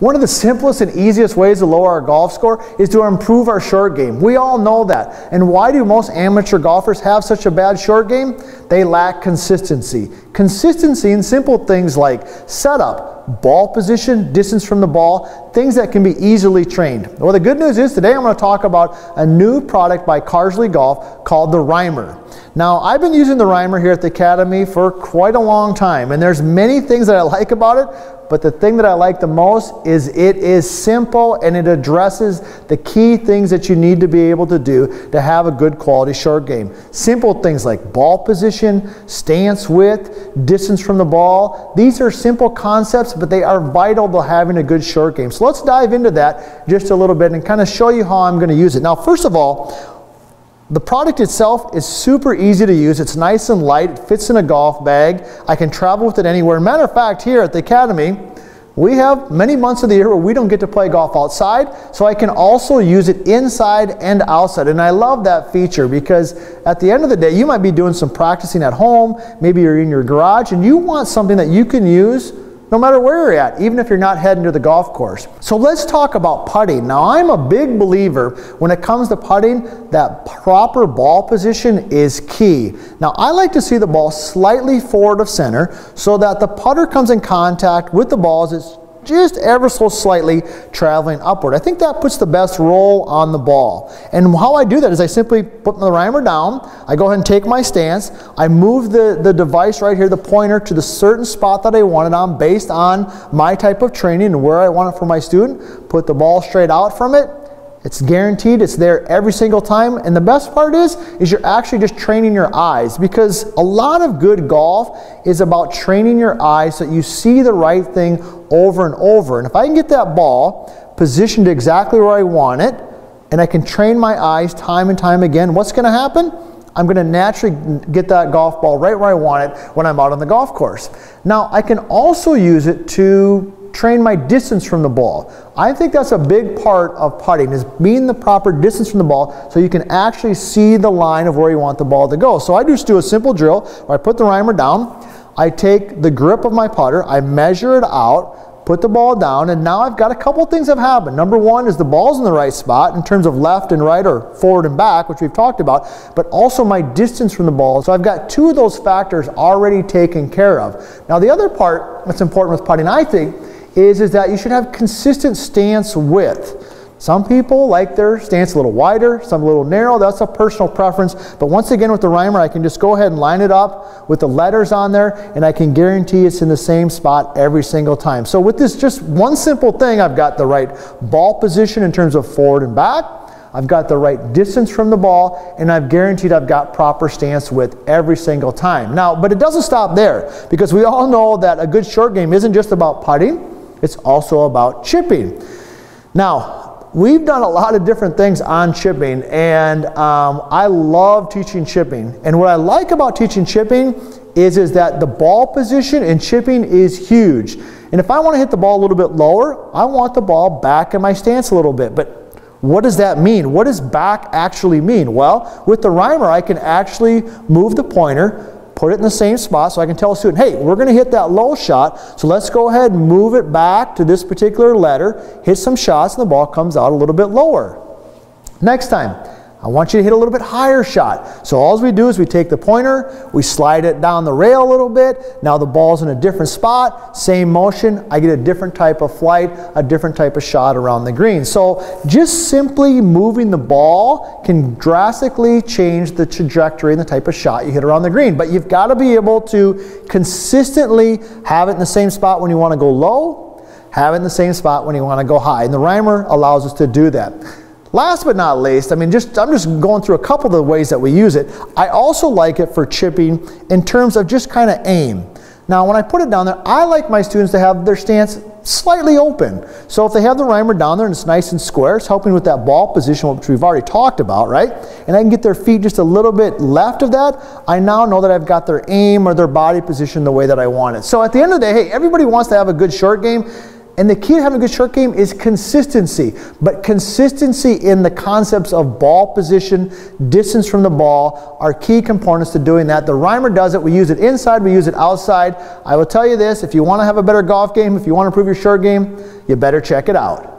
One of the simplest and easiest ways to lower our golf score is to improve our short game. We all know that. And why do most amateur golfers have such a bad short game? They lack consistency. Consistency in simple things like setup, ball position, distance from the ball, things that can be easily trained. Well, the good news is today I'm going to talk about a new product by Carsley Golf called the Rymer. Now, I've been using the Rymer here at the Academy for quite a long time, and there's many things that I like about it, but the thing that I like the most is it is simple and it addresses the key things that you need to be able to do to have a good quality short game. Simple things like ball position, stance width, distance from the ball. These are simple concepts, but they are vital to having a good short game. So let's dive into that just a little bit and kind of show you how I'm going to use it. Now, first of all, the product itself is super easy to use. It's nice and light. It fits in a golf bag. I can travel with it anywhere. Matter of fact, here at the Academy, we have many months of the year where we don't get to play golf outside, so I can also use it inside and outside. And I love that feature because at the end of the day, you might be doing some practicing at home, maybe you're in your garage, and you want something that you can use no matter where you're at, even if you're not heading to the golf course. So let's talk about putting. Now, I'm a big believer when it comes to putting that proper ball position is key. Now, I like to see the ball slightly forward of center so that the putter comes in contact with the ball as it's just ever so slightly traveling upward. I think that puts the best roll on the ball. And how I do that is I simply put the Rymer down, I go ahead and take my stance, I move the device right here, the pointer, to the certain spot that I want it on based on my type of training and where I want it for my student, put the ball straight out from it. It's guaranteed, it's there every single time, and the best part is you're actually just training your eyes, because a lot of good golf is about training your eyes so that you see the right thing over and over. And if I can get that ball positioned exactly where I want it, and I can train my eyes time and time again, what's going to happen? I'm going to naturally get that golf ball right where I want it when I'm out on the golf course. Now, I can also use it to train my distance from the ball. I think that's a big part of putting, is being the proper distance from the ball so you can actually see the line of where you want the ball to go. So I just do a simple drill where I put the Rymer down, I take the grip of my putter, I measure it out, put the ball down, and now I've got a couple things have happened. Number one is the ball's in the right spot in terms of left and right or forward and back, which we've talked about, but also my distance from the ball. So I've got two of those factors already taken care of. Now the other part that's important with putting, I think, is that you should have consistent stance width. Some people like their stance a little wider, some a little narrow. That's a personal preference. But once again with the Rymer, I can just go ahead and line it up with the letters on there, and I can guarantee it's in the same spot every single time. So with this just one simple thing, I've got the right ball position in terms of forward and back, I've got the right distance from the ball, and I've guaranteed I've got proper stance width every single time. Now, but it doesn't stop there, because we all know that a good short game isn't just about putting, it's also about chipping. Now, we've done a lot of different things on chipping, and I love teaching chipping. And what I like about teaching chipping is that the ball position in chipping is huge. And if I want to hit the ball a little bit lower, I want the ball back in my stance a little bit. But what does that mean? What does back actually mean? Well, with the Rymer, I can actually move the pointer, put it in the same spot so I can tell a student, hey, we're going to hit that low shot, so let's go ahead and move it back to this particular letter, hit some shots, and the ball comes out a little bit lower. Next time, I want you to hit a little bit higher shot. So all we do is we take the pointer, we slide it down the rail a little bit. Now the ball's in a different spot, same motion. I get a different type of flight, a different type of shot around the green. So just simply moving the ball can drastically change the trajectory and the type of shot you hit around the green. But you've got to be able to consistently have it in the same spot when you want to go low, have it in the same spot when you want to go high. And the Rymer allows us to do that. Last but not least, I'm just going through a couple of the ways that we use it. I also like it for chipping in terms of just kind of aim. Now, when I put it down there, I like my students to have their stance slightly open. So if they have the Rymer down there and it's nice and square, it's helping with that ball position, which we've already talked about, right? And I can get their feet just a little bit left of that. I now know that I've got their aim or their body position the way that I want it. So at the end of the day, hey, everybody wants to have a good short game. And the key to having a good short game is consistency. But consistency in the concepts of ball position, distance from the ball, are key components to doing that. The Rymer does it. We use it inside, we use it outside. I will tell you this, if you want to have a better golf game, if you want to improve your short game, you better check it out.